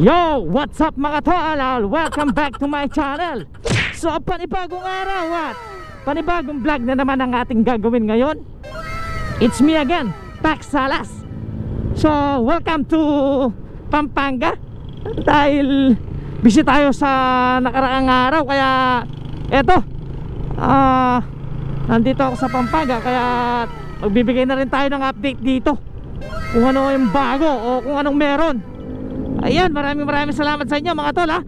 Yo! What's up mga tol? Welcome back to my channel. So panibagong araw at panibagong vlog na naman ang ating gagawin ngayon. It's me again, Pax Salas. So welcome to Pampanga. Dahil busy tayo sa nakaraang araw, kaya eto nandito ako sa Pampanga. Kaya magbibigay na rin tayo ng update dito, kung ano yung bago o kung anong meron. Ayan, maraming salamat sa inyo mga tol ha.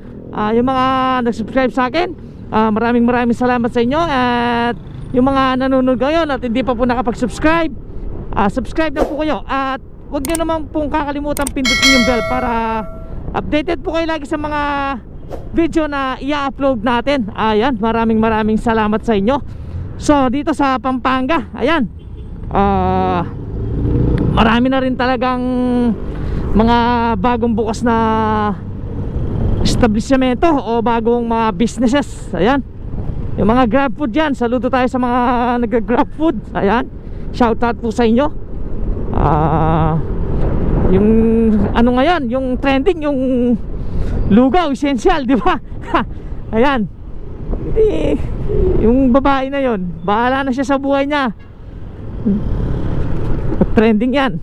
Yung mga nag-subscribe sa akin, maraming salamat sa inyo. At yung mga nanonood ngayon at hindi pa po nakapag-subscribe, subscribe na po kayo. At huwag nyo naman pong kakalimutan pindutin yung bell para updated po kayo lagi sa mga video na i-upload natin. Ayan, maraming salamat sa inyo. So dito sa Pampanga, ayan, marami na rin talagang mga bagong bukas na establishmento o bagong mga businesses. Ayan, yung mga grab food dyan, saludo tayo sa mga nag-grab food. Ayan, shout out po sa inyo. Yung ano ngayon, yung trending, yung lugaw, essential, di ba? Ayan, yung babae na yon, bahala na siya sa buhay niya. Trending yan.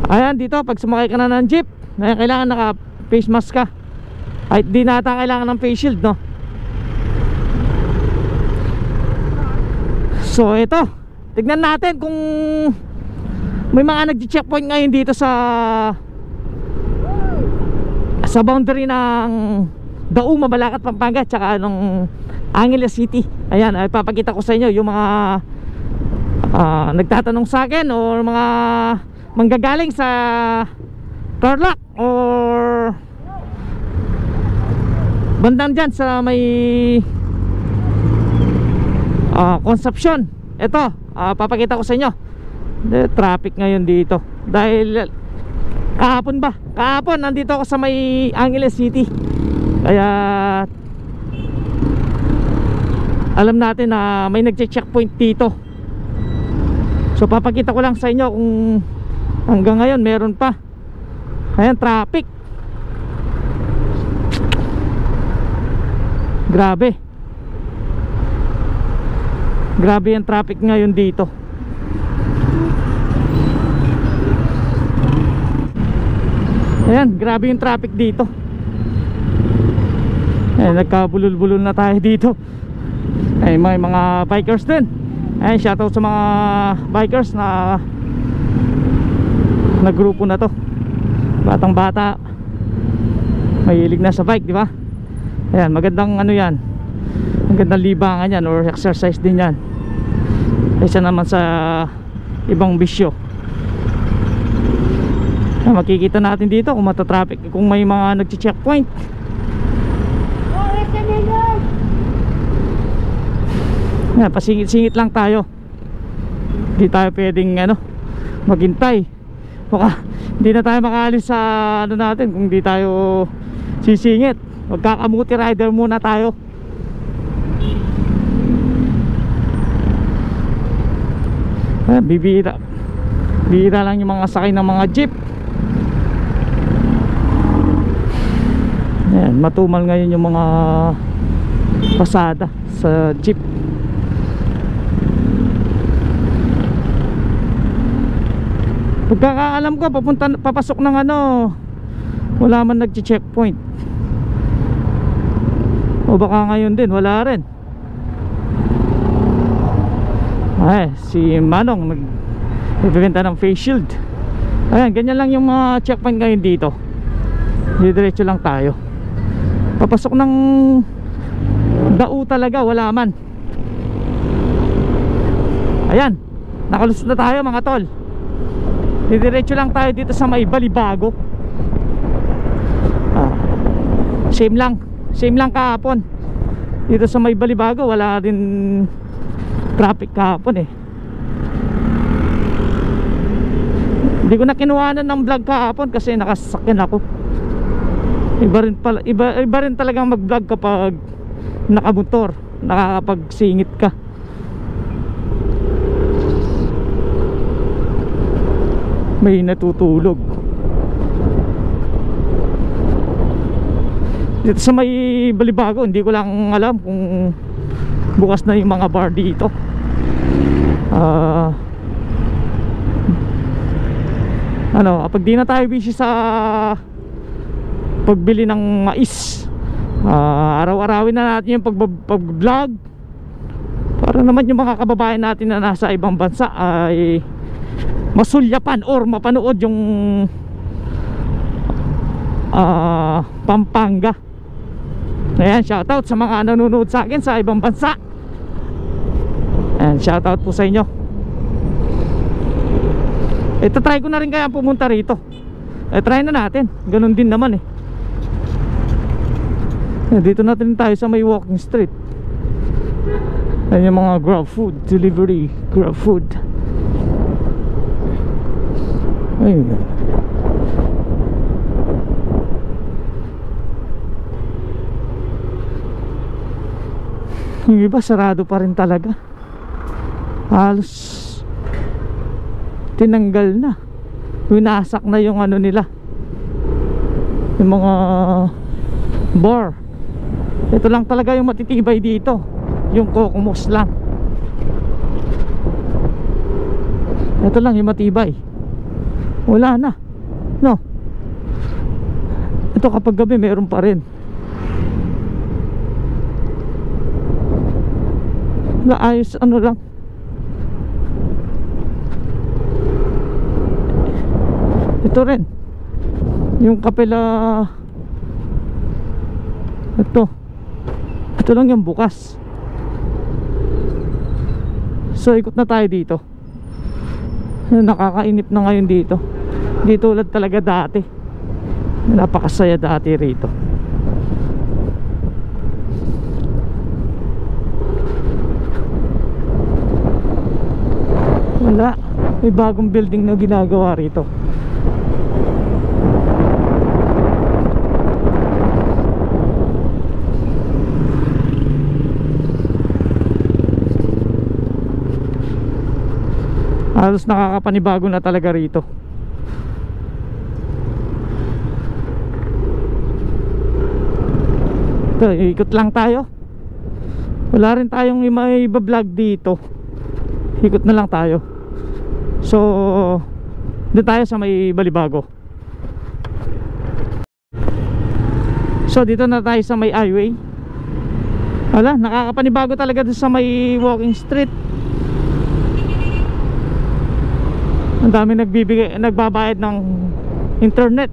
Ayan, dito pag sumakay ka na ng jeep, kailangan naka face mask ka. Ay di nata kailangan ng face shield, no? So ito, tignan natin kung may mga nag-checkpoint ngayon dito sa boundary ng Dauma, Balacat, Pampanga, tsaka ng Angeles City. Ayan, ay papakita ko sa inyo yung mga nagtatanong sa akin o mga manggagaling sa Tarlac or bandang dyan sa may Concepcion. Ito, papakita ko sa inyo. Traffic ngayon dito dahil kahapon nandito ako sa may Angeles City. Kaya alam natin na may nagche-checkpoint dito. So papakita ko lang sa inyo kung hanggang ngayon meron pa. Ayan, traffic. Grabe yung traffic ngayon dito. Ayan, grabe yung traffic dito. Ayan, nagkabulol-bulol na tayo dito. Ay, may mga bikers din. Ayan, shoutout sa mga bikers na grupo na to. Batang bata, mahilig na sa bike, di ba? Ayan, magandang ano yan, magandang libangan yan or exercise din yan, kaysa naman sa ibang bisyo. Ayan, makikita natin dito kung matatraffic, kung may mga nagche-checkpoint. Ayan, pasingit-singit lang tayo. Hindi tayo pwedeng maghintay. Baka hindi na tayo makaalis sa ano natin kung hindi tayo sisingit. Magkakamuti rider muna tayo. Ayan, bibira lang yung mga sakay ng mga jeep. Ayan, matumal ngayon yung mga pasada sa jeep. Pagkakaalam ko, papasok ng wala man nag-checkpoint. O baka ngayon din, wala rin. Ay, si Manong nagbibenta ng face shield. Ayan, ganyan lang yung mga checkpoint ngayon dito. Diretso lang tayo. Papasok ng Dau talaga, wala man. Ayan, nakalusot na tayo mga tol. Diretso lang tayo dito sa may Balibago. Same lang kahapon. Dito sa may Balibago wala din traffic kahapon eh. Hindi ko na kinuhanan ng vlog kahapon kasi nakasakyan ako. Iba rin talagang mag vlog kapag nakamotor, nakakapagsingit ka. may natutulog. dito sa may Balibago. Hindi ko lang alam kung bukas na yung mga bar dito. Ano, pag di na tayo busy sa pagbili ng mais, araw-arawin na natin yung pag-vlog para naman yung mga kababayan natin na nasa ibang bansa ay masulyapan or mapanood yung Pampanga. Ayan, shoutout sa mga nanonood sa akin sa ibang bansa. Ayan, shoutout po sa inyo. Ito, try ko na rin kaya pumunta rito. Try na natin, ganun din naman eh. Dito natin tayo sa may walking street. Ayan yung mga grab food delivery, grab food. Ayun. Yung iba sarado pa rin talaga. Halos tinanggal na, winasak na yung ano nila, yung mga bar. Ito lang talaga yung matitibay dito, yung Kokomos lang. Ito lang yung matibay. Wala na, no? Ito kapag gabi meron pa rin. Naayos ano lang. Ito rin yung kapela. Ito lang yung bukas. So ikot na tayo dito. Nakakainip na ngayon dito. Di tulad talaga dati. Napakasaya dati rito. Wala, may bagong building na ginagawa rito. Halos nakakapanibago na talaga rito. Ito, ikot lang tayo. Wala rin tayong may vlog dito. Ikot na lang tayo. So doon tayo sa may Balibago. So dito na tayo sa may highway. Wala, nakakapanibago talaga doon sa may walking street. Ang dami nagbabayad ng internet.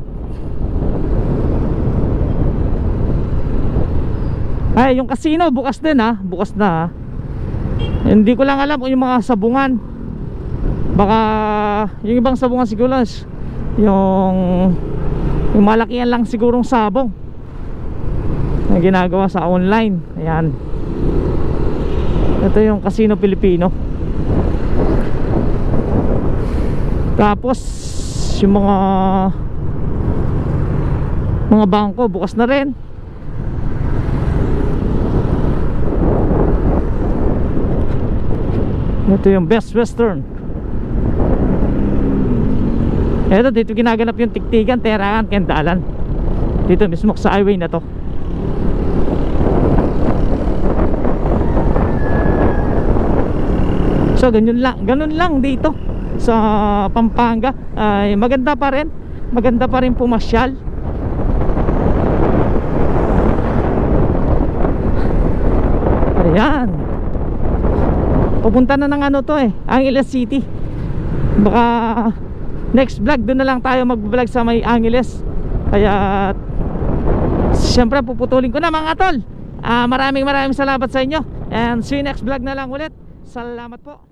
Ay, yung casino bukas din ha. Bukas na ha. Hindi ko lang alam kung yung mga sabungan. Baka yung ibang sabungan siguro yung malakihan lang sigurong sabong na ginagawa sa online. Ayan. Ito yung Casino Pilipino. Tapos yung mga bangko bukas na rin. Ito yung Best Western. Ito dito ginaganap yung Tiktigan, Terangan, Kendalan. Dito mismo sa highway na to. So ganun lang dito sa Pampanga. Ay maganda pa rin pumasyal. Ayan, papunta na ng ano to Angeles City. Baka next vlog doon na lang tayo mag-vlog sa may Angeles. Kaya siyempre puputulin ko na mga tol. Maraming salamat sa inyo. And see you next vlog na lang ulit. Salamat po.